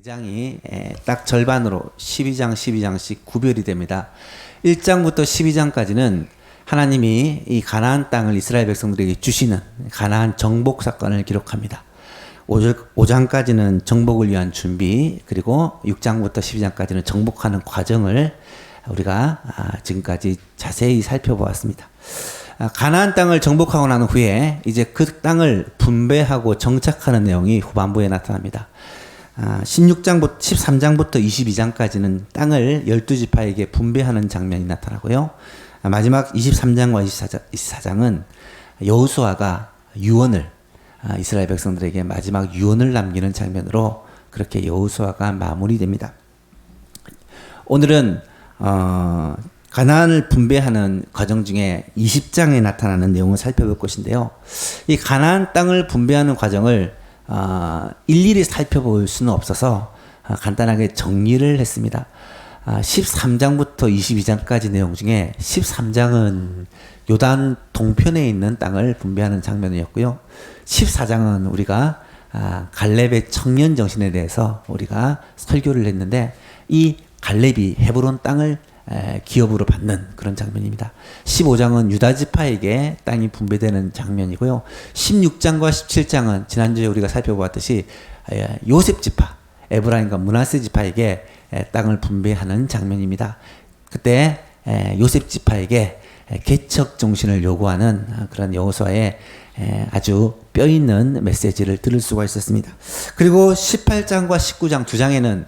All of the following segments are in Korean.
장이 딱 절반으로 12장 12장씩 구별이 됩니다. 1장부터 12장까지는 하나님이 이 가나안 땅을 이스라엘 백성들에게 주시는 가나안 정복 사건을 기록합니다. 5장까지는 정복을 위한 준비, 그리고 6장부터 12장까지는 정복하는 과정을 우리가 지금까지 자세히 살펴보았습니다. 가나안 땅을 정복하고 난 후에 이제 그 땅을 분배하고 정착하는 내용이 후반부에 나타납니다. 13장부터 22장까지는 땅을 12지파에게 분배하는 장면이 나타나고요. 마지막 23장과 24장은 여호수아가 유언을 이스라엘 백성들에게 마지막 유언을 남기는 장면으로 그렇게 여호수아가 마무리됩니다. 오늘은 가나안을 분배하는 과정 중에 20장에 나타나는 내용을 살펴볼 것인데요. 이 가나안 땅을 분배하는 과정을 일일이 살펴볼 수는 없어서 간단하게 정리를 했습니다. 13장부터 22장까지 내용 중에 13장은 요단 동편에 있는 땅을 분배하는 장면이었고요. 14장은 우리가 갈렙의 청년 정신에 대해서 우리가 설교를 했는데, 이 갈렙이 헤브론 땅을 기업으로 받는 그런 장면입니다. 15장은 유다 지파에게 땅이 분배되는 장면이고요. 16장과 17장은 지난주에 우리가 살펴보았듯이 요셉 지파, 에브라임과 므낫세 지파에게 땅을 분배하는 장면입니다. 그때 요셉 지파에게 개척 정신을 요구하는 그런 여호수아의 아주 뼈있는 메시지를 들을 수가 있었습니다. 그리고 18장과 19장 두 장에는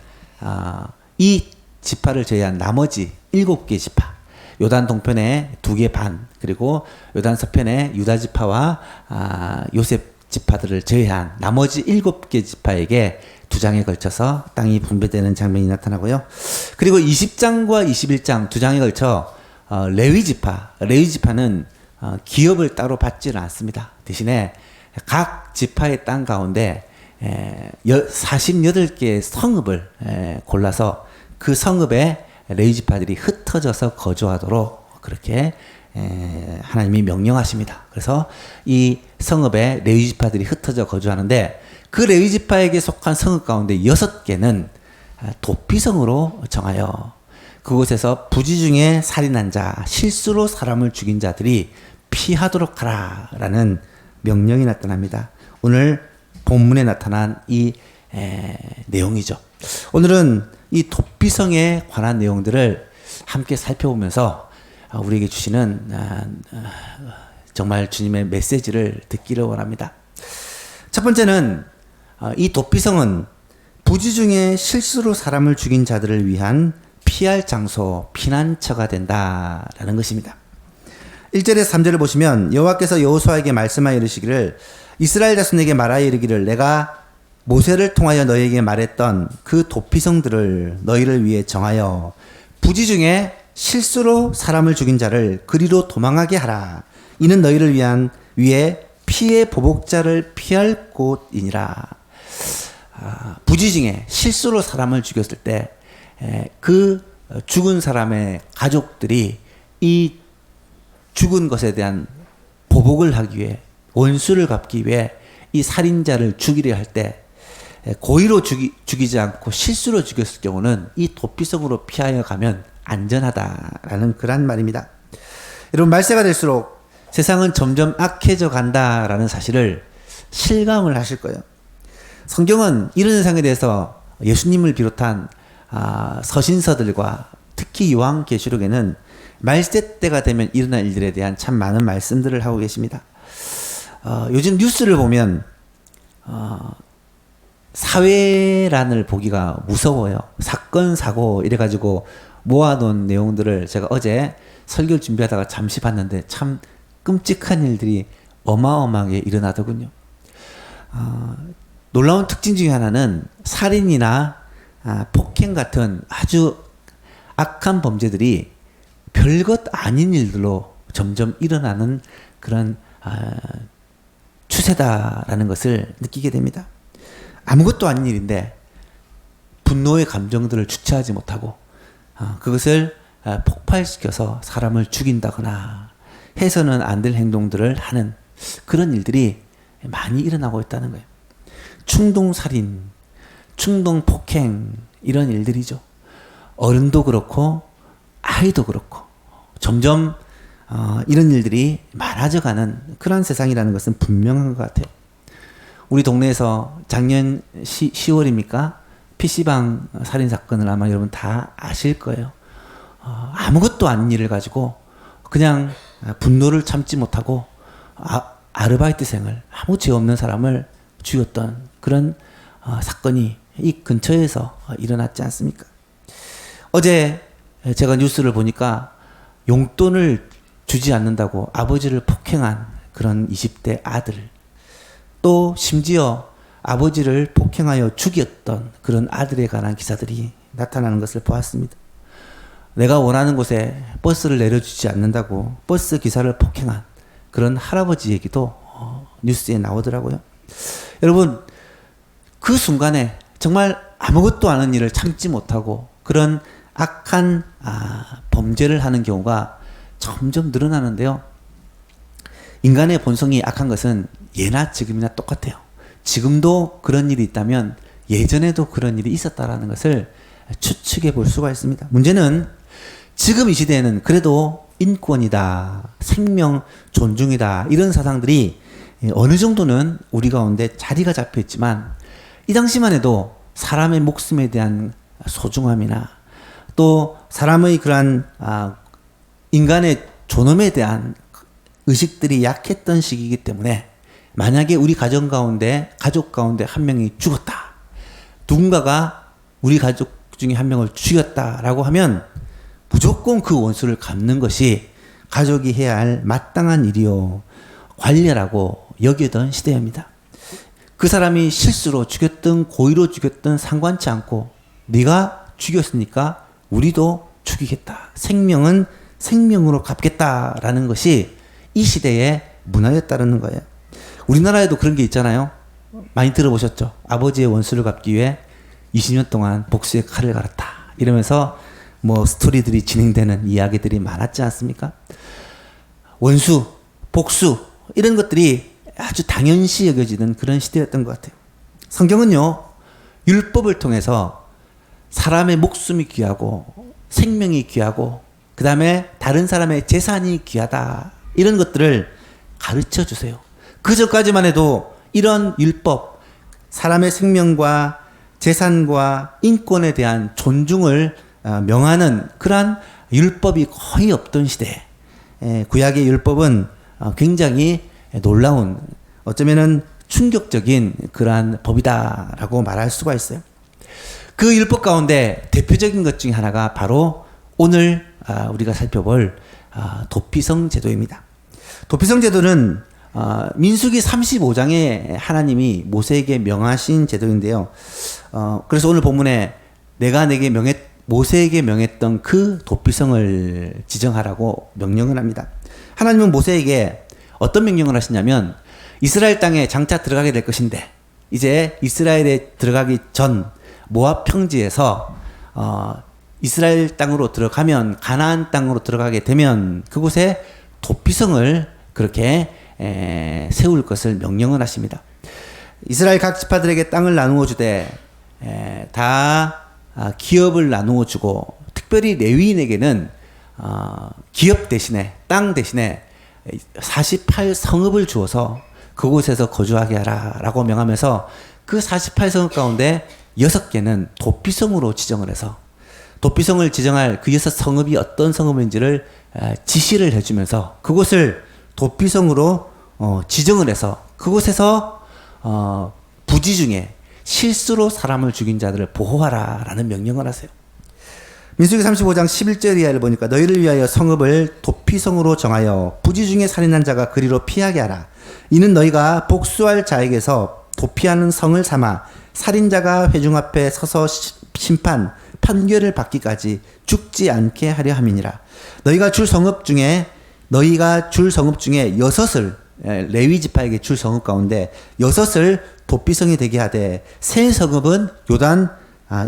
이 지파를 제외한 나머지 7개 지파, 요단 동편의 2개 반, 그리고 요단 서편의 유다 지파와 요셉 지파들을 제외한 나머지 7개 지파에게 2장에 걸쳐서 땅이 분배되는 장면이 나타나고요. 그리고 20장과 21장 2장에 걸쳐 레위 지파는 기업을 따로 받지는 않습니다. 대신에 각 지파의 땅 가운데 48개의 성읍을 골라서 그 성읍에 레위 지파들이 흩어져서 거주하도록 그렇게 하나님이 명령하십니다. 그래서 이 성읍에 레위 지파들이 흩어져 거주하는데, 그 레위 지파에게 속한 성읍 가운데 6개는 도피성으로 정하여 그곳에서 부지 중에 살인한 자, 실수로 사람을 죽인 자들이 피하도록 하라라는 명령이 나타납니다. 오늘 본문에 나타난 이 내용이죠. 오늘은 이 도피성에 관한 내용들을 함께 살펴보면서 우리에게 주시는 정말 주님의 메시지를 듣기를 원합니다. 첫 번째는 이 도피성은 부지 중에 실수로 사람을 죽인 자들을 위한 피할 장소, 피난처가 된다라는 것입니다. 1절에서 3절을 보시면 여호와께서 여호수아에게 말씀하여 이르시기를 이스라엘 자손에게 말하여 이르기를 내가 모세를 통하여 너희에게 말했던 그 도피성들을 너희를 위해 정하여 부지 중에 실수로 사람을 죽인 자를 그리로 도망하게 하라. 이는 너희를 위해 피의 보복자를 피할 곳이니라. 부지 중에 실수로 사람을 죽였을 때 그 죽은 사람의 가족들이 이 죽은 것에 대한 보복을 하기 위해, 원수를 갚기 위해 이 살인자를 죽이려 할 때 고의로 죽이지 않고 실수로 죽였을 경우는 이 도피성으로 피하여 가면 안전하다라는 그런 말입니다. 여러분, 말세가 될수록 세상은 점점 악해져 간다라는 사실을 실감을 하실 거예요. 성경은 이런 세상에 대해서 예수님을 비롯한 서신서들과 특히 요한계시록에는 말세 때가 되면 일어날 일들에 대한 참 많은 말씀들을 하고 계십니다. 요즘 뉴스를 보면 사회란을 보기가 무서워요. 사건, 사고 이래가지고 모아놓은 내용들을 제가 어제 설교를 준비하다가 잠시 봤는데 참 끔찍한 일들이 어마어마하게 일어나더군요. 놀라운 특징 중에 하나는 살인이나 폭행 같은 아주 악한 범죄들이 별것 아닌 일들로 점점 일어나는 그런 추세다라는 것을 느끼게 됩니다. 아무것도 아닌 일인데 분노의 감정들을 주체하지 못하고 그것을 폭발시켜서 사람을 죽인다거나 해서는 안 될 행동들을 하는 그런 일들이 많이 일어나고 있다는 거예요. 충동살인, 충동 폭행 이런 일들이죠. 어른도 그렇고 아이도 그렇고 점점 이런 일들이 많아져가는 그런 세상이라는 것은 분명한 것 같아요. 우리 동네에서 작년 10월입니까? PC방 살인사건을 아마 여러분 다 아실 거예요. 아무것도 아닌 일을 가지고 그냥 분노를 참지 못하고 아르바이트생을 아무 죄 없는 사람을 죽였던 그런 사건이 이 근처에서 일어났지 않습니까? 어제 제가 뉴스를 보니까 용돈을 주지 않는다고 아버지를 폭행한 그런 20대 아들, 또 심지어 아버지를 폭행하여 죽였던 그런 아들에 관한 기사들이 나타나는 것을 보았습니다. 내가 원하는 곳에 버스를 내려주지 않는다고 버스 기사를 폭행한 그런 할아버지 얘기도 뉴스에 나오더라고요. 여러분, 그 순간에 정말 아무것도 아닌 일을 참지 못하고 그런 악한 범죄를 하는 경우가 점점 늘어나는데요. 인간의 본성이 악한 것은 예나 지금이나 똑같아요. 지금도 그런 일이 있다면 예전에도 그런 일이 있었다라는 것을 추측해 볼 수가 있습니다. 문제는 지금 이 시대에는 그래도 인권이다, 생명 존중이다 이런 사상들이 어느 정도는 우리 가운데 자리가 잡혀 있지만 이 당시만 해도 사람의 목숨에 대한 소중함이나 또 사람의 그러한 인간의 존엄에 대한 의식들이 약했던 시기이기 때문에 만약에 우리 가정 가운데 가족 가운데 한 명이 죽었다, 누군가가 우리 가족 중에 한 명을 죽였다라고 하면 무조건 그 원수를 갚는 것이 가족이 해야 할 마땅한 일이요 관례라고 여기던 시대입니다. 그 사람이 실수로 죽였든 고의로 죽였든 상관치 않고 네가 죽였으니까 우리도 죽이겠다. 생명은 생명으로 갚겠다라는 것이 이 시대의 문화였다는 거예요. 우리나라에도 그런 게 있잖아요. 많이 들어보셨죠? 아버지의 원수를 갚기 위해 20년 동안 복수의 칼을 갈았다. 이러면서 뭐 스토리들이 진행되는 이야기들이 많았지 않습니까? 원수, 복수 이런 것들이 아주 당연시 여겨지는 그런 시대였던 것 같아요. 성경은요, 율법을 통해서 사람의 목숨이 귀하고 생명이 귀하고 그 다음에 다른 사람의 재산이 귀하다 이런 것들을 가르쳐 주세요. 그 전까지만 해도 이런 율법, 사람의 생명과 재산과 인권에 대한 존중을 명하는 그러한 율법이 거의 없던 시대. 구약의 율법은 굉장히 놀라운, 어쩌면은 충격적인 그러한 법이다라고 말할 수가 있어요. 그 율법 가운데 대표적인 것 중에 하나가 바로 오늘 우리가 살펴볼 도피성 제도입니다. 도피성 제도는 민수기 35장에 하나님이 모세에게 명하신 제도인데요. 그래서 오늘 본문에 내가 내게 모세에게 명했던 그 도피성을 지정하라고 명령을 합니다. 하나님은 모세에게 어떤 명령을 하시냐면 이스라엘 땅에 장차 들어가게 될 것인데 이제 이스라엘에 들어가기 전 모압 평지에서 이스라엘 땅으로 들어가면 가나안 땅으로 들어가게 되면 그곳에 도피성을 그렇게 세울 것을 명령을 하십니다. 이스라엘 각 지파들에게 땅을 나누어 주되 다 기업을 나누어 주고 특별히 레위인에게는 기업 대신에 땅 대신에 48성읍을 주어서 그곳에서 거주하게 하라라고 명하면서 그 48성읍 가운데 6개는 도피성으로 지정을 해서 도피성을 지정할 그 6성읍이 어떤 성읍인지를 지시를 해주면서 그곳을 도피성으로 지정을 해서 그곳에서 부지 중에 실수로 사람을 죽인 자들을 보호하라라는 명령을 하세요. 민수기 35장 11절 이하를 보니까 너희를 위하여 성읍을 도피성으로 정하여 부지 중에 살인한 자가 그리로 피하게 하라. 이는 너희가 복수할 자에게서 도피하는 성을 삼아 살인자가 회중 앞에 서서 판결을 받기까지 죽지 않게 하려 함이니라. 너희가 줄 성읍 중에 6을 레위 지파에게 줄 성읍 가운데 6을 도피성이 되게 하되 세 성읍은 요단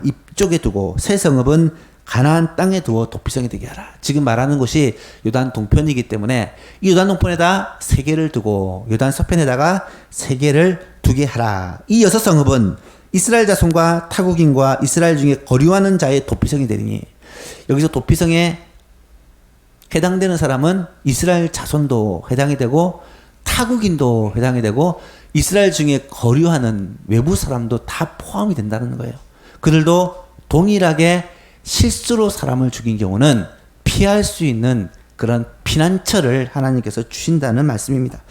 이쪽에 두고 세 성읍은 가나안 땅에 두어 도피성이 되게 하라. 지금 말하는 곳이 요단 동편이기 때문에 이 요단 동편에다 3개를 두고 요단 서편에다가 3개를 두게 하라. 이 6성읍은 이스라엘 자손과 타국인과 이스라엘 중에 거류하는 자의 도피성이 되리니, 여기서 도피성에 해당되는 사람은 이스라엘 자손도 해당이 되고 타국인도 해당이 되고 이스라엘 중에 거류하는 외부 사람도 다 포함이 된다는 거예요. 그들도 동일하게 실수로 사람을 죽인 경우는 피할 수 있는 그런 피난처를 하나님께서 주신다는 말씀입니다.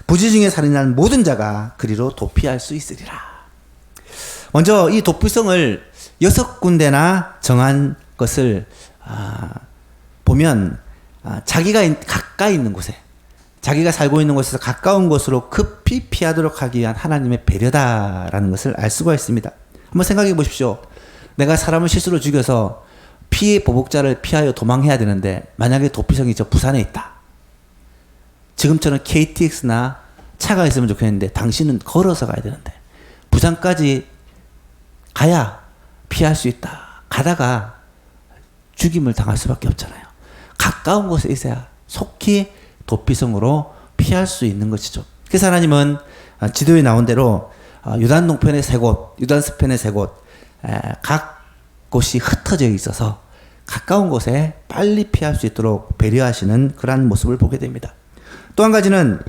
부지 중에 살인한 모든 자가 그리로 도피할 수 있으리라. 먼저 이 도피성을 6군데나 정한 것을 보면 자기가 가까이 있는 곳에, 자기가 살고 있는 곳에서 가까운 곳으로 급히 피하도록 하기 위한 하나님의 배려다라는 것을 알 수가 있습니다. 한번 생각해 보십시오. 내가 사람을 실수로 죽여서 피해 보복자를 피하여 도망해야 되는데 만약에 도피성이 저 부산에 있다. 지금처럼 KTX나 차가 있으면 좋겠는데 당신은 걸어서 가야 되는데 부산까지 가야 피할 수 있다. 가다가 죽임을 당할 수밖에 없잖아요. 가까운 곳에 있어야 속히 도피성으로 피할 수 있는 것이죠. 그래서 하나님은 지도에 나온 대로 요단 동편의 3곳, 요단 서편의 3곳, 각 곳이 흩어져 있어서 가까운 곳에 빨리 피할 수 있도록 배려하시는 그러한 모습을 보게 됩니다. 또 한 가지는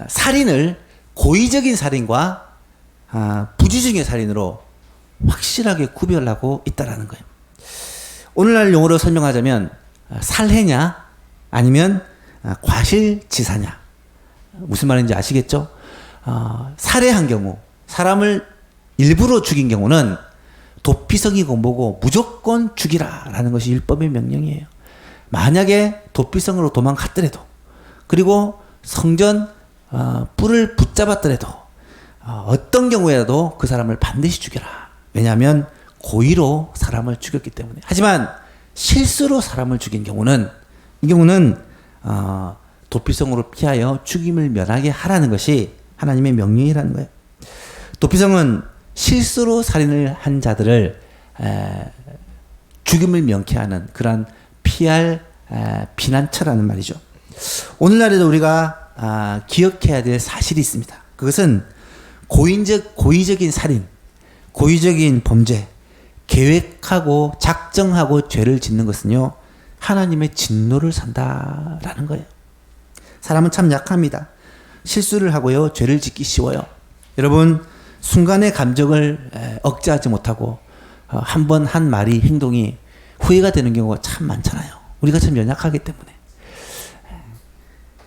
살인을 고의적인 살인과 부지중의 살인으로 확실하게 구별하고 있다는 거예요. 오늘날 용어로 설명하자면 살해냐 아니면 과실치사냐. 무슨 말인지 아시겠죠? 살해한 경우, 사람을 일부러 죽인 경우는 도피성이고 뭐고 무조건 죽이라라는 것이 율법의 명령이에요. 만약에 도피성으로 도망갔더라도, 그리고 성전 뿔을 붙잡았더라도 어떤 경우에라도 그 사람을 반드시 죽여라. 왜냐하면 고의로 사람을 죽였기 때문에. 하지만 실수로 사람을 죽인 경우는, 이 경우는 도피성으로 피하여 죽임을 면하게 하라는 것이 하나님의 명령이라는 거예요. 도피성은 실수로 살인을 한 자들을 죽임을 면케 하는 그러한 피할 피난처라는 말이죠. 오늘날에도 우리가 기억해야 될 사실이 있습니다. 그것은 고의적인 살인, 고의적인 범죄, 계획하고 작정하고 죄를 짓는 것은요, 하나님의 진노를 산다라는 거예요. 사람은 참 약합니다. 실수를 하고요, 죄를 짓기 쉬워요. 여러분, 순간의 감정을 억제하지 못하고 한 번 한 말이, 행동이 후회가 되는 경우가 참 많잖아요. 우리가 참 연약하기 때문에.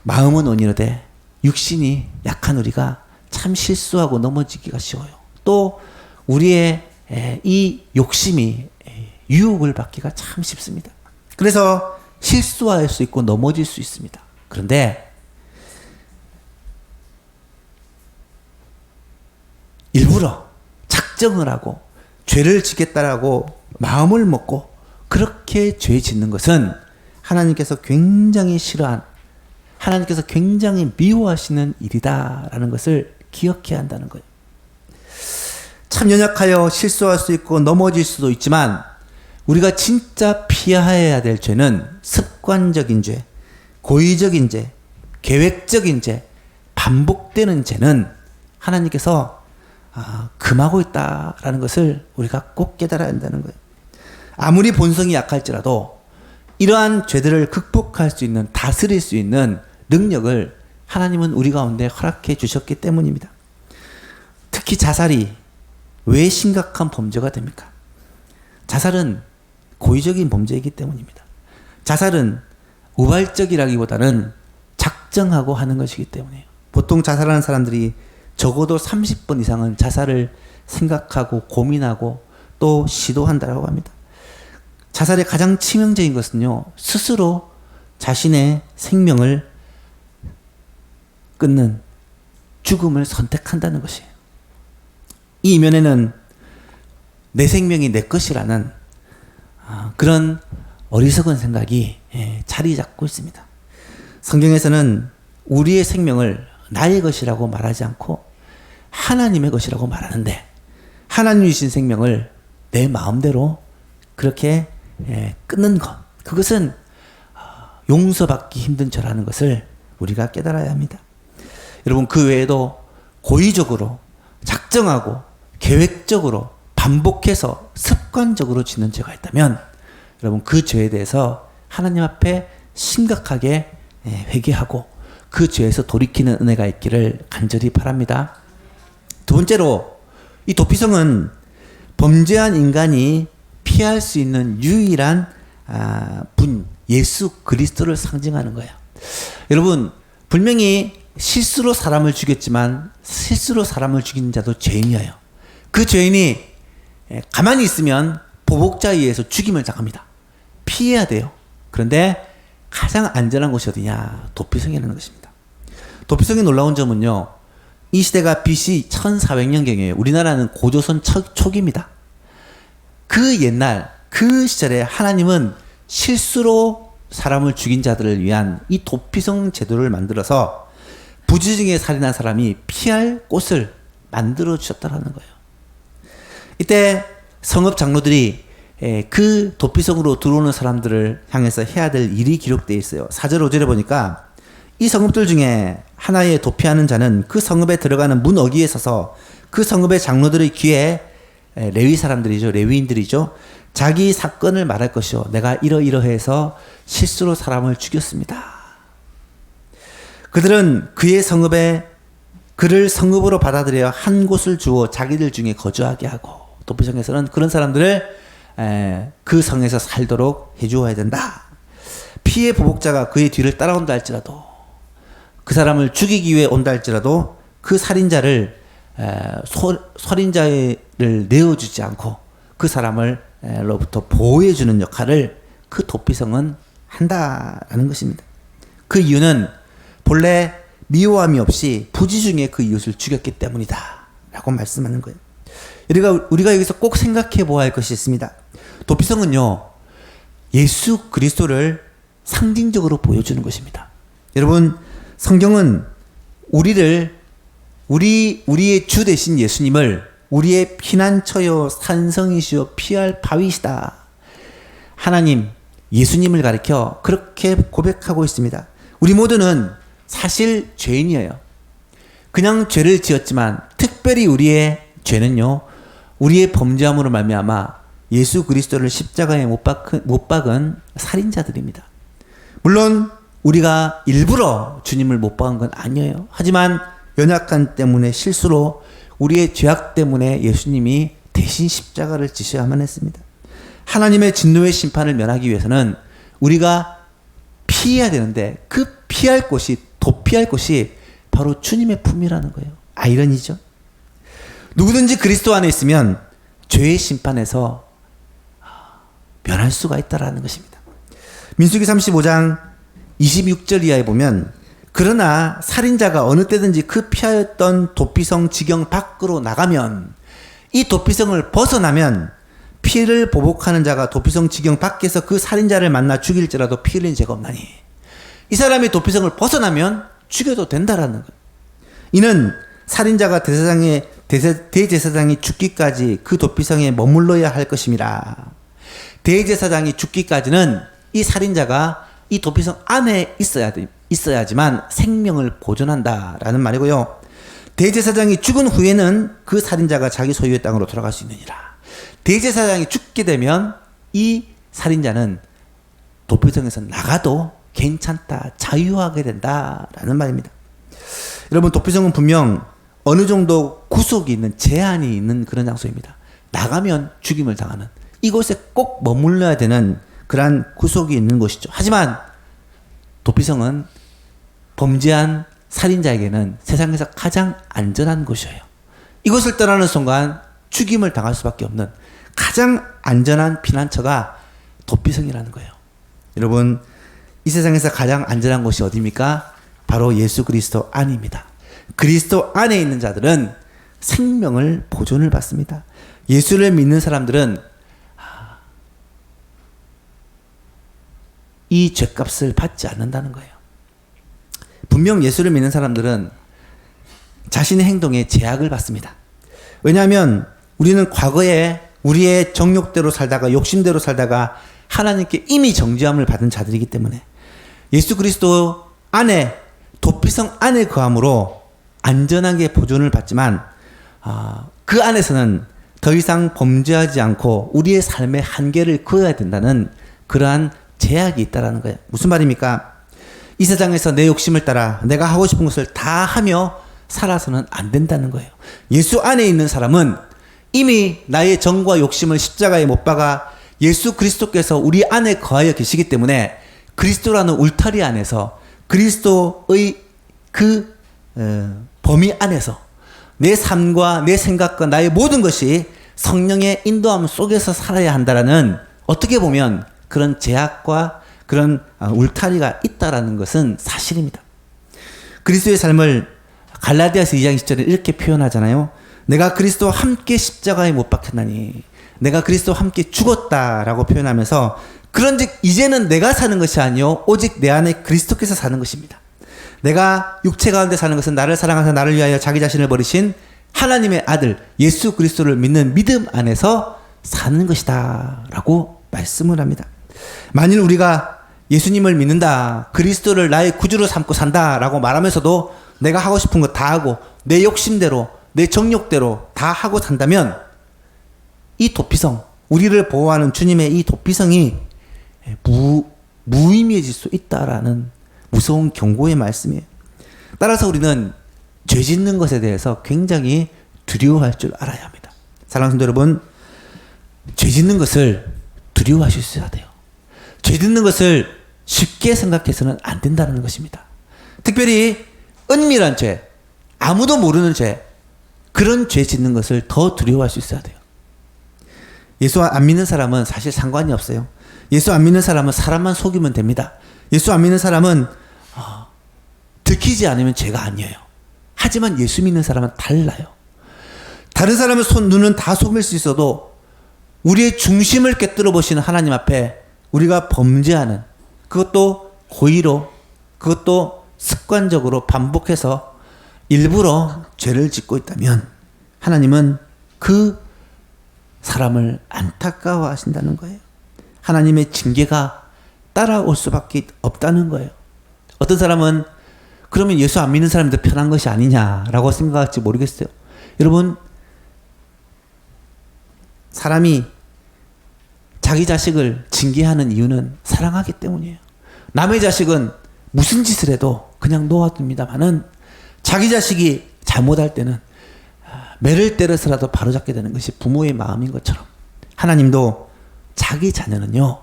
마음은 온유하되 육신이 약한 우리가 참 실수하고 넘어지기가 쉬워요. 또 우리의 이 욕심이 유혹을 받기가 참 쉽습니다. 그래서 실수할 수 있고 넘어질 수 있습니다. 그런데 일부러 작정을 하고 죄를 지겠다라고 마음을 먹고 그렇게 죄 짓는 것은 하나님께서 굉장히 싫어한, 하나님께서 굉장히 미워하시는 일이다라는 것을 기억해야 한다는 거예요. 참 연약하여 실수할 수 있고 넘어질 수도 있지만 우리가 진짜 피해야 될 죄는 습관적인 죄, 고의적인 죄, 계획적인 죄, 반복되는 죄는 하나님께서 금하고 있다라는 것을 우리가 꼭 깨달아야 한다는 거예요. 아무리 본성이 약할지라도 이러한 죄들을 극복할 수 있는, 다스릴 수 있는 능력을 하나님은 우리 가운데 허락해 주셨기 때문입니다. 특히 자살이 왜 심각한 범죄가 됩니까? 자살은 고의적인 범죄이기 때문입니다. 자살은 우발적이라기보다는 작정하고 하는 것이기 때문이에요. 보통 자살하는 사람들이 적어도 30번 이상은 자살을 생각하고 고민하고 또 시도한다고 합니다. 자살의 가장 치명적인 것은요, 스스로 자신의 생명을 끊는 죽음을 선택한다는 것이에요. 이 이면에는 내 생명이 내 것이라는 그런 어리석은 생각이 자리 잡고 있습니다. 성경에서는 우리의 생명을 나의 것이라고 말하지 않고 하나님의 것이라고 말하는데, 하나님이 주신 생명을 내 마음대로 그렇게 끊는 것, 그것은 용서받기 힘든 죄라는 것을 우리가 깨달아야 합니다. 여러분, 그 외에도 고의적으로 작정하고 계획적으로 반복해서 습관적으로 짓는 죄가 있다면 여러분 그 죄에 대해서 하나님 앞에 심각하게 회개하고 그 죄에서 돌이키는 은혜가 있기를 간절히 바랍니다. 두 번째로 이 도피성은 범죄한 인간이 피할 수 있는 유일한 분 예수 그리스도를 상징하는 거예요. 여러분 분명히 실수로 사람을 죽였지만 실수로 사람을 죽이는 자도 죄인이에요. 그 죄인이 가만히 있으면 보복자에 의해서 죽임을 당합니다. 피해야 돼요. 그런데 가장 안전한 곳이 어디냐? 도피성이라는 것입니다. 도피성의 놀라운 점은요. 이 시대가 BC 1400년경이에요. 우리나라는 고조선 초기입니다. 그 옛날 그 시절에 하나님은 실수로 사람을 죽인 자들을 위한 이 도피성 제도를 만들어서 부지중에 살인한 사람이 피할 곳을 만들어 주셨다는 거예요. 이때 성읍 장로들이 그 도피성으로 들어오는 사람들을 향해서 해야 될 일이 기록되어 있어요. 4절 5절에 보니까 이 성읍들 중에 하나에 도피하는 자는 그 성읍에 들어가는 문 어귀에 서서 그 성읍의 장로들의 귀에 레위 사람들이죠. 레위인들이죠. 자기 사건을 말할 것이요. 내가 이러이러해서 실수로 사람을 죽였습니다. 그들은 그의 성읍에 그를 성읍으로 받아들여 한 곳을 주어 자기들 중에 거주하게 하고 도피성에서는 그런 사람들을 그 성에서 살도록 해주어야 된다. 피해 보복자가 그의 뒤를 따라온다 할지라도 그 사람을 죽이기 위해 온다 할지라도 그 살인자를 살인자를 내어주지 않고 그 사람을 로부터 보호해주는 역할을 그 도피성은 한다라는 것입니다. 그 이유는 본래 미워함이 없이 부지중에 그 이웃을 죽였기 때문이다 라고 말씀하는 거예요. 우리가 여기서 꼭 생각해 보아야 할 것이 있습니다. 도피성은요 예수 그리스도를 상징적으로 보여주는 것입니다. 여러분 성경은 우리의 주 대신 예수님을 우리의 피난처요 산성이시요 피할 바위시다. 하나님 예수님을 가리켜 그렇게 고백하고 있습니다. 우리 모두는 사실 죄인이에요. 그냥 죄를 지었지만 특별히 우리의 죄는요 우리의 범죄함으로 말미암아 예수 그리스도를 십자가에 못 박은 살인자들입니다. 물론 우리가 일부러 주님을 못 박은 건 아니에요. 하지만 연약함 때문에 실수로 우리의 죄악 때문에 예수님이 대신 십자가를 지셔야만 했습니다. 하나님의 진노의 심판을 면하기 위해서는 우리가 피해야 되는데 그 피할 곳이 도피할 곳이 바로 주님의 품이라는 거예요. 아이러니죠. 누구든지 그리스도 안에 있으면 죄의 심판에서 면할 수가 있다라는 것입니다. 민수기 35장 26절 이하에 보면 그러나 살인자가 어느 때든지 그 피하였던 도피성 지경 밖으로 나가면 이 도피성을 벗어나면 피해를 보복하는 자가 도피성 지경 밖에서 그 살인자를 만나 죽일지라도 피 흘린 죄가 없나니 이 사람이 도피성을 벗어나면 죽여도 된다라는 거예요. 이는 살인자가 대제사장이 죽기까지 그 도피성에 머물러야 할 것임이라. 대제사장이 죽기까지는 이 살인자가 이 도피성 안에 있어야지만 생명을 보존한다라는 말이고요. 대제사장이 죽은 후에는 그 살인자가 자기 소유의 땅으로 돌아갈 수 있느니라. 대제사장이 죽게 되면 이 살인자는 도피성에서 나가도 괜찮다, 자유하게 된다라는 말입니다. 여러분 도피성은 분명 어느 정도 구속이 있는 제한이 있는 그런 장소입니다. 나가면 죽임을 당하는 이곳에 꼭 머물러야 되는 그러한 구속이 있는 곳이죠. 하지만 도피성은 범죄한 살인자에게는 세상에서 가장 안전한 곳이에요. 이곳을 떠나는 순간 죽임을 당할 수밖에 없는 가장 안전한 피난처가 도피성이라는 거예요. 여러분 이 세상에서 가장 안전한 곳이 어디입니까? 바로 예수 그리스도 안입니다. 그리스도 안에 있는 자들은 생명을 보존을 받습니다. 예수를 믿는 사람들은 이 죄값을 받지 않는다는 거예요. 분명 예수를 믿는 사람들은 자신의 행동에 제약을 받습니다. 왜냐하면 우리는 과거에 우리의 정욕대로 살다가 욕심대로 살다가 하나님께 이미 정죄함을 받은 자들이기 때문에 예수 그리스도 안에 도피성 안에 거함으로 안전하게 보존을 받지만 그 안에서는 더 이상 범죄하지 않고 우리의 삶의 한계를 그어야 된다는 그러한 제약이 있다라는 거예요. 무슨 말입니까? 이 세상에서 내 욕심을 따라 내가 하고 싶은 것을 다 하며 살아서는 안 된다는 거예요. 예수 안에 있는 사람은 이미 나의 정과 욕심을 십자가에 못 박아 예수 그리스도께서 우리 안에 거하여 계시기 때문에 그리스도라는 울타리 안에서 그리스도의 그 범위 안에서 내 삶과 내 생각과 나의 모든 것이 성령의 인도함 속에서 살아야 한다라는, 어떻게 보면 그런 제약과 그런 울타리가 있다라는 것은 사실입니다. 그리스도의 삶을 갈라디아서 2장 10절에 이렇게 표현하잖아요. 내가 그리스도와 함께 십자가에 못 박혔나니 내가 그리스도와 함께 죽었다라고 표현하면서, 그런즉 이제는 내가 사는 것이 아니요 오직 내 안에 그리스도께서 사는 것입니다. 내가 육체 가운데 사는 것은 나를 사랑하사 나를 위하여 자기 자신을 버리신 하나님의 아들 예수 그리스도를 믿는 믿음 안에서 사는 것이다 라고 말씀을 합니다. 만일 우리가 예수님을 믿는다, 그리스도를 나의 구주로 삼고 산다 라고 말하면서도 내가 하고 싶은 거 다 하고 내 욕심대로 내 정욕대로 다 하고 산다면 이 도피성, 우리를 보호하는 주님의 이 도피성이 무의미해질 수 있다라는 무서운 경고의 말씀이에요. 따라서 우리는 죄 짓는 것에 대해서 굉장히 두려워할 줄 알아야 합니다. 사랑하는 성도 여러분, 죄 짓는 것을 두려워하실 수 있어야 돼요. 죄 짓는 것을 쉽게 생각해서는 안 된다는 것입니다. 특별히 은밀한 죄, 아무도 모르는 죄, 그런 죄 짓는 것을 더 두려워할 수 있어야 돼요. 예수 안 믿는 사람은 사실 상관이 없어요. 예수 안 믿는 사람은 사람만 속이면 됩니다. 예수 안 믿는 사람은 들키지 않으면 죄가 아니에요. 하지만 예수 믿는 사람은 달라요. 다른 사람의 눈은 다 속일 수 있어도 우리의 중심을 꿰뚫어 보시는 하나님 앞에 우리가 범죄하는, 그것도 고의로, 그것도 습관적으로 반복해서 일부러 죄를 짓고 있다면 하나님은 그 사람을 안타까워 하신다는 거예요. 하나님의 징계가 따라올 수밖에 없다는 거예요. 어떤 사람은 그러면 예수 안 믿는 사람이 더 편한 것이 아니냐라고 생각할지 모르겠어요. 여러분, 사람이 자기 자식을 징계하는 이유는 사랑하기 때문이에요. 남의 자식은 무슨 짓을 해도 그냥 놓아둡니다만은 자기 자식이 잘못할 때는 매를 때려서라도 바로잡게 되는 것이 부모의 마음인 것처럼 하나님도 자기 자녀는요,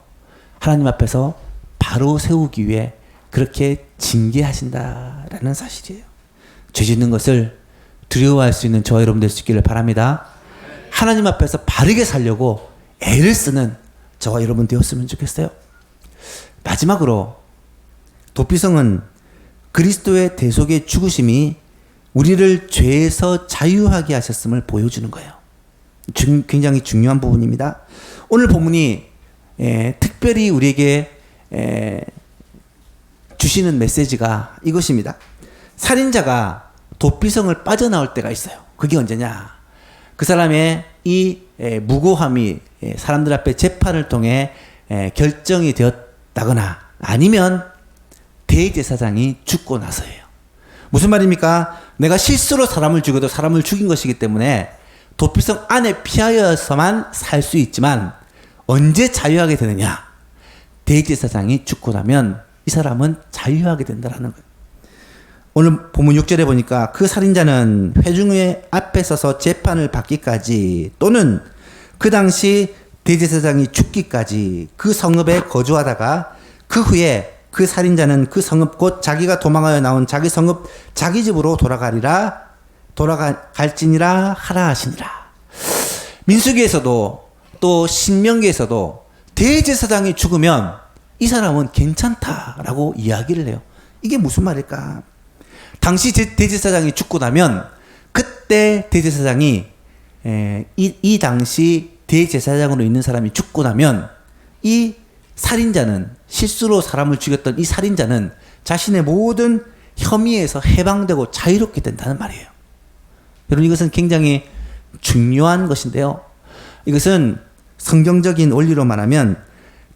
하나님 앞에서 바로 세우기 위해 그렇게 징계하신다라는 사실이에요. 죄 짓는 것을 두려워할 수 있는 저와 여러분 될 수 있기를 바랍니다. 하나님 앞에서 바르게 살려고 애를 쓰는 저와 여러분 되었으면 좋겠어요. 마지막으로 도피성은 그리스도의 대속의 죽으심이 우리를 죄에서 자유하게 하셨음을 보여주는 거예요. 굉장히 중요한 부분입니다. 오늘 본문이 특별히 우리에게 주시는 메시지가 이것입니다. 살인자가 도피성을 빠져나올 때가 있어요. 그게 언제냐? 그 사람의 이 무고함이 사람들 앞에 재판을 통해 결정이 되었다거나 아니면 대제사장이 죽고 나서예요. 무슨 말입니까? 내가 실수로 사람을 죽여도 사람을 죽인 것이기 때문에 도피성 안에 피하여서만 살 수 있지만 언제 자유하게 되느냐? 대제사장이 죽고 나면 이 사람은 자유하게 된다는 거예요. 오늘 본문 6절에 보니까 그 살인자는 회중의 앞에 서서 재판을 받기까지 또는 그 당시 대제사장이 죽기까지 그 성읍에 거주하다가 그 후에 그 살인자는 그 성읍 곧 자기가 도망하여 나온 자기 성읍 자기 집으로 돌아갈지니라 하라 하시니라. 민수기에서도 또 신명기에서도 대제사장이 죽으면 이 사람은 괜찮다라고 이야기를 해요. 이게 무슨 말일까? 당시 대제사장이 죽고 나면 그때 대제사장이 이 당시 대제사장으로 있는 사람이 죽고 나면 이 살인자는, 실수로 사람을 죽였던 이 살인자는 자신의 모든 혐의에서 해방되고 자유롭게 된다는 말이에요. 여러분, 이것은 굉장히 중요한 것인데요. 이것은 성경적인 원리로 말하면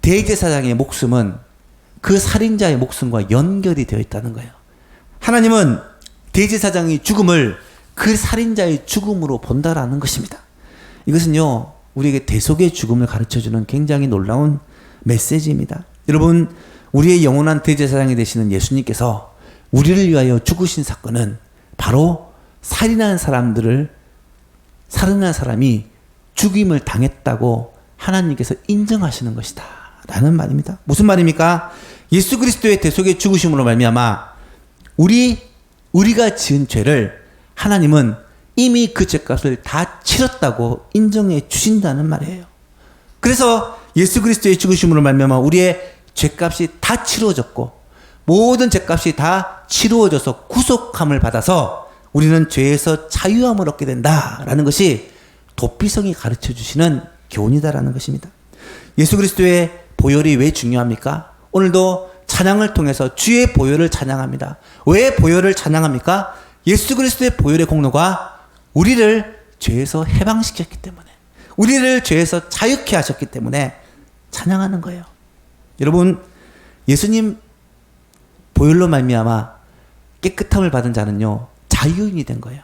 대제사장의 목숨은 그 살인자의 목숨과 연결이 되어 있다는 거예요. 하나님은 대제사장의 죽음을 그 살인자의 죽음으로 본다라는 것입니다. 이것은요, 우리에게 대속의 죽음을 가르쳐주는 굉장히 놀라운 메시지입니다. 여러분, 우리의 영원한 대제사장이 되시는 예수님께서 우리를 위하여 죽으신 사건은 바로 살인한 사람이 죽임을 당했다고 하나님께서 인정하시는 것이다 라는 말입니다. 무슨 말입니까? 예수 그리스도의 대속의 죽으심으로 말미암아 우리가 지은 죄를 하나님은 이미 그 죄값을 다 치렀다고 인정해 주신다는 말이에요. 그래서 예수 그리스도의 죽으심으로 말미암아 우리의 죄값이 다 치루어졌고 모든 죄값이 다 치루어져서 구속함을 받아서 우리는 죄에서 자유함을 얻게 된다라는 것이 도피성이 가르쳐 주시는 교훈이다라는 것입니다. 예수 그리스도의 보혈이 왜 중요합니까? 오늘도 찬양을 통해서 주의 보혈을 찬양합니다. 왜 보혈을 찬양합니까? 예수 그리스도의 보혈의 공로가 우리를 죄에서 해방시켰기 때문에, 우리를 죄에서 자유케 하셨기 때문에 찬양하는 거예요. 여러분, 예수님 보혈로 말미암아 깨끗함을 받은 자는요, 자유인이 된 거예요.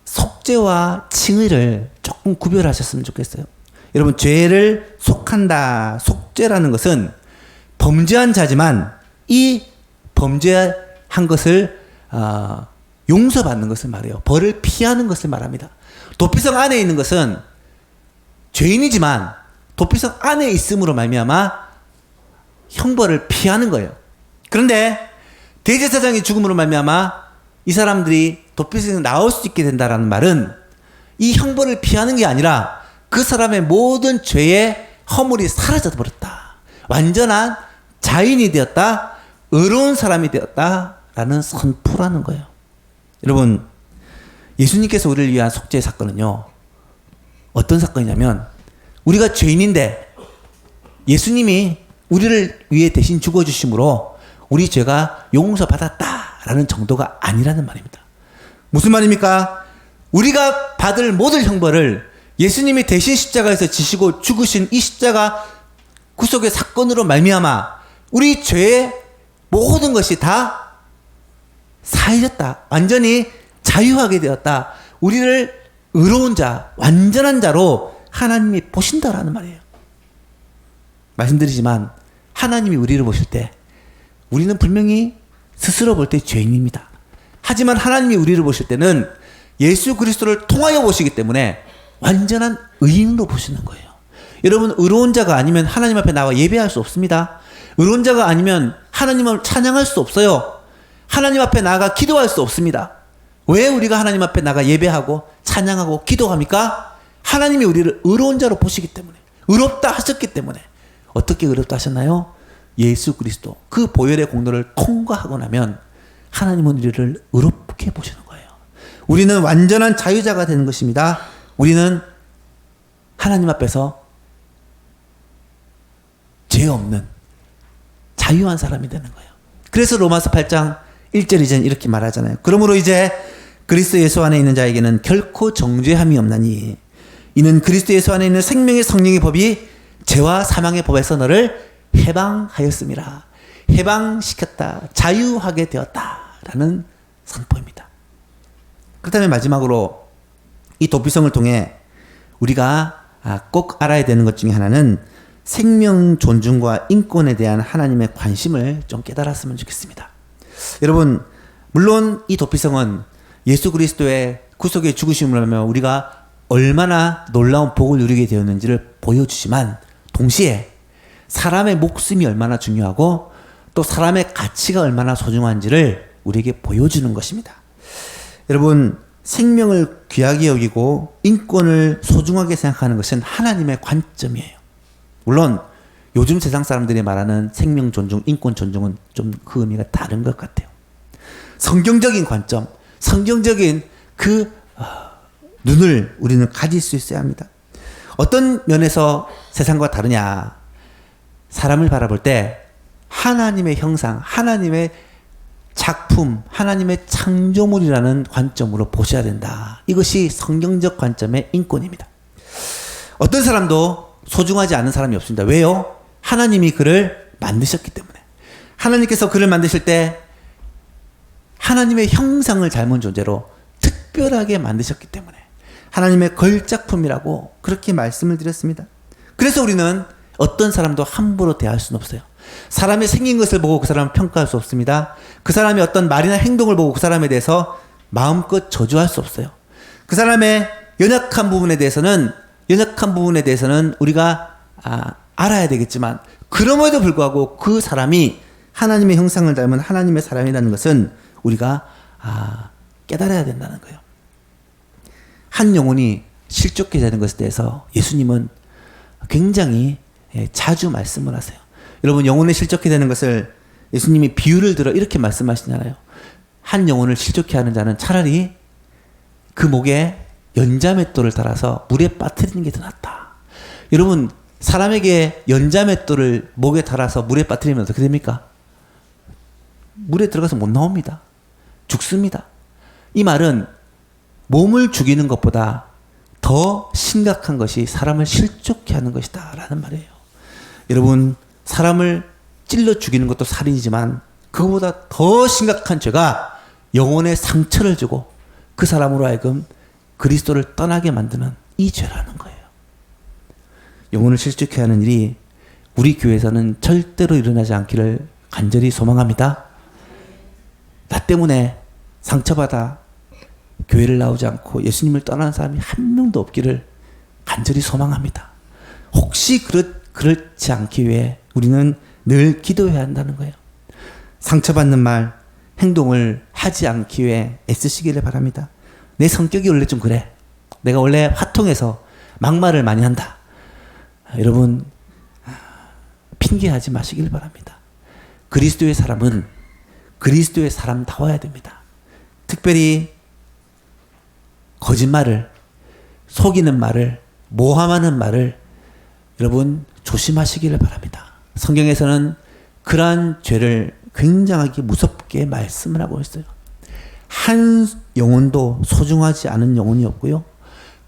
속죄와 칭의를 조금 구별하셨으면 좋겠어요. 여러분, 죄를 속한다, 속죄라는 것은 범죄한 자지만 이 범죄한 것을 용서받는 것을 말해요. 벌을 피하는 것을 말합니다. 도피성 안에 있는 것은 죄인이지만 도피성 안에 있음으로 말미암아 형벌을 피하는 거예요. 그런데 대제사장이 죽음으로 말미암아 이 사람들이 도피성에서 나올 수 있게 된다라는 말은 이 형벌을 피하는 게 아니라 그 사람의 모든 죄의 허물이 사라져 버렸다. 완전한 자인이 되었다. 의로운 사람이 되었다라는 선포라는 거예요. 여러분, 예수님께서 우리를 위한 속죄의 사건은요, 어떤 사건이냐면 우리가 죄인인데 예수님이 우리를 위해 대신 죽어주심으로 우리 죄가 용서받았다라는 정도가 아니라는 말입니다. 무슨 말입니까? 우리가 받을 모든 형벌을 예수님이 대신 십자가에서 지시고 죽으신 이 십자가 구속의 사건으로 말미암아 우리 죄의 모든 것이 다 사해졌다. 완전히 자유하게 되었다. 우리를 의로운 자, 완전한 자로 하나님이 보신다라는 말이에요. 말씀드리지만 하나님이 우리를 보실 때 우리는 분명히 스스로 볼 때 죄인입니다. 하지만 하나님이 우리를 보실 때는 예수 그리스도를 통하여 보시기 때문에 완전한 의인으로 보시는 거예요. 여러분, 의로운 자가 아니면 하나님 앞에 나와 예배할 수 없습니다. 의로운 자가 아니면 하나님을 찬양할 수 없어요. 하나님 앞에 나가 기도할 수 없습니다. 왜 우리가 하나님 앞에 나가 예배하고 찬양하고 기도합니까? 하나님이 우리를 의로운 자로 보시기 때문에, 의롭다 하셨기 때문에. 어떻게 의롭다 하셨나요? 예수 그리스도 그 보혈의 공로를 통과하고 나면 하나님은 우리를 의롭게 보시는 거예요. 우리는 완전한 자유자가 되는 것입니다. 우리는 하나님 앞에서 죄 없는 자유한 사람이 되는 거예요. 그래서 로마서 8장 1절 이전 이렇게 말하잖아요. 그러므로 이제 그리스도 예수 안에 있는 자에게는 결코 정죄함이 없나니 이는 그리스도 예수 안에 있는 생명의 성령의 법이 죄와 사망의 법에서 너를 해방하였음이라. 해방시켰다. 자유하게 되었다라는 선포입니다. 그렇다면 마지막으로 이 도피성을 통해 우리가 꼭 알아야 되는 것 중에 하나는 생명 존중과 인권에 대한 하나님의 관심을 좀 깨달았으면 좋겠습니다. 여러분, 물론 이 도피성은 예수 그리스도의 구속의 죽으심을 하며 우리가 얼마나 놀라운 복을 누리게 되었는지를 보여주지만 동시에 사람의 목숨이 얼마나 중요하고 또 사람의 가치가 얼마나 소중한지를 우리에게 보여주는 것입니다. 여러분, 생명을 귀하게 여기고 인권을 소중하게 생각하는 것은 하나님의 관점이에요. 물론 요즘 세상 사람들이 말하는 생명 존중, 인권 존중은 좀 그 의미가 다른 것 같아요. 성경적인 관점, 성경적인 그 눈을 우리는 가질 수 있어야 합니다. 어떤 면에서 세상과 다르냐? 사람을 바라볼 때 하나님의 형상, 하나님의 작품, 하나님의 창조물이라는 관점으로 보셔야 된다. 이것이 성경적 관점의 인권입니다. 어떤 사람도 소중하지 않은 사람이 없습니다. 왜요? 하나님이 그를 만드셨기 때문에. 하나님께서 그를 만드실 때 하나님의 형상을 닮은 존재로 특별하게 만드셨기 때문에 하나님의 걸작품이라고 그렇게 말씀을 드렸습니다. 그래서 우리는 어떤 사람도 함부로 대할 수는 없어요. 사람의 생긴 것을 보고 그 사람을 평가할 수 없습니다. 그 사람의 어떤 말이나 행동을 보고 그 사람에 대해서 마음껏 저주할 수 없어요. 그 사람의 연약한 부분에 대해서는 우리가 알아야 되겠지만, 그럼에도 불구하고 그 사람이 하나님의 형상을 닮은 하나님의 사람이라는 것은 우리가 깨달아야 된다는 거예요. 한 영혼이 실족해 되는 것에 대해서 예수님은 굉장히 자주 말씀을 하세요. 여러분, 영혼이 실족해 되는 것을 예수님이 비유를 들어 이렇게 말씀하시잖아요. 한 영혼을 실족해 하는 자는 차라리 그 목에 연자맷돌을 달아서 물에 빠뜨리는 게 더 낫다. 여러분, 사람에게 연자맷돌을 목에 달아서 물에 빠뜨리면 어떻게 됩니까? 물에 들어가서 못 나옵니다. 죽습니다. 이 말은 몸을 죽이는 것보다 더 심각한 것이 사람을 실족해 하는 것이다 라는 말이에요. 여러분, 사람을 찔러 죽이는 것도 살인이지만 그거보다 더 심각한 죄가 영혼에 상처를 주고 그 사람으로 하여금 그리스도를 떠나게 만드는 이 죄라는 거예요. 영혼을 실족해 하는 일이 우리 교회에서는 절대로 일어나지 않기를 간절히 소망합니다. 나 때문에 상처받아 교회를 나오지 않고 예수님을 떠나는 사람이 한 명도 없기를 간절히 소망합니다. 혹시 그렇지 않기 위해 우리는 늘 기도해야 한다는 거예요. 상처받는 말, 행동을 하지 않기 위해 애쓰시기를 바랍니다. 내 성격이 원래 좀 그래. 내가 원래 화통해서 막말을 많이 한다. 여러분, 핑계하지 마시길 바랍니다. 그리스도의 사람은 그리스도의 사람다워야 됩니다. 특별히 거짓말을, 속이는 말을, 모함하는 말을 여러분 조심하시기를 바랍니다. 성경에서는 그러한 죄를 굉장하게 무섭게 말씀을 하고 있어요. 한 영혼도 소중하지 않은 영혼이 없고요.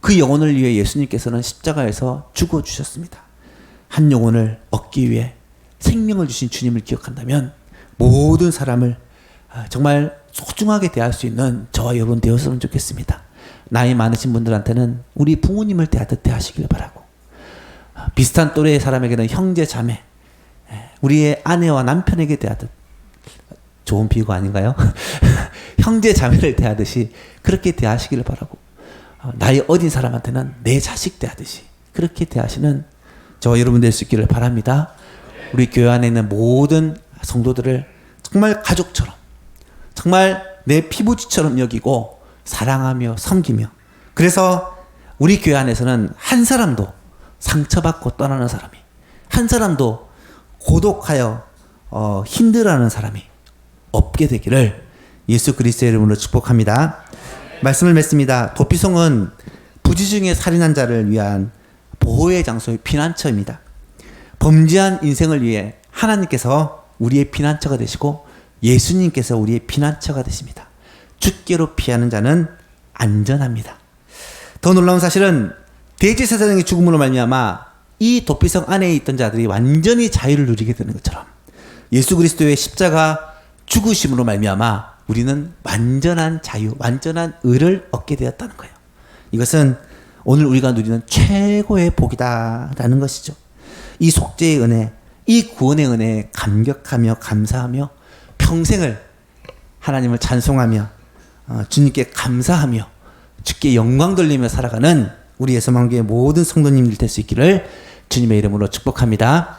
그 영혼을 위해 예수님께서는 십자가에서 죽어주셨습니다. 한 영혼을 얻기 위해 생명을 주신 주님을 기억한다면 모든 사람을 정말 소중하게 대할 수 있는 저와 여러분 되었으면 좋겠습니다. 나이 많으신 분들한테는 우리 부모님을 대하듯 대하시길 바라고, 비슷한 또래의 사람에게는 형제 자매, 우리의 아내와 남편에게 대하듯, 좋은 비유가 아닌가요? 형제 자매를 대하듯이 그렇게 대하시기를 바라고, 나이 어린 사람한테는 내 자식 대하듯이 그렇게 대하시는 저와 여러분 될 수 있기를 바랍니다. 우리 교회 안에 있는 모든 성도들을 정말 가족처럼, 정말 내 피부지처럼 여기고 사랑하며 섬기며, 그래서 우리 교회 안에서는 한 사람도 상처받고 떠나는 사람이, 한 사람도 고독하여 힘들어하는 사람이 없게 되기를 예수 그리스도의 이름으로 축복합니다. 말씀을 맺습니다. 도피성은 부지 중에 살인한 자를 위한 보호의 장소의 피난처입니다. 범죄한 인생을 위해 하나님께서 우리의 피난처가 되시고 예수님께서 우리의 피난처가 되십니다. 죽게로 피하는 자는 안전합니다. 더 놀라운 사실은 대제사장의 죽음으로 말미암아 이 도피성 안에 있던 자들이 완전히 자유를 누리게 되는 것처럼 예수 그리스도의 십자가 죽으심으로 말미암아 우리는 완전한 자유, 완전한 의를 얻게 되었다는 거예요. 이것은 오늘 우리가 누리는 최고의 복이다라는 것이죠. 이 속죄의 은혜, 이 구원의 은혜에 감격하며 감사하며 평생을 하나님을 찬송하며 주님께 감사하며 주께 영광 돌리며 살아가는 우리 예수만교회 모든 성도님들 될 수 있기를 주님의 이름으로 축복합니다.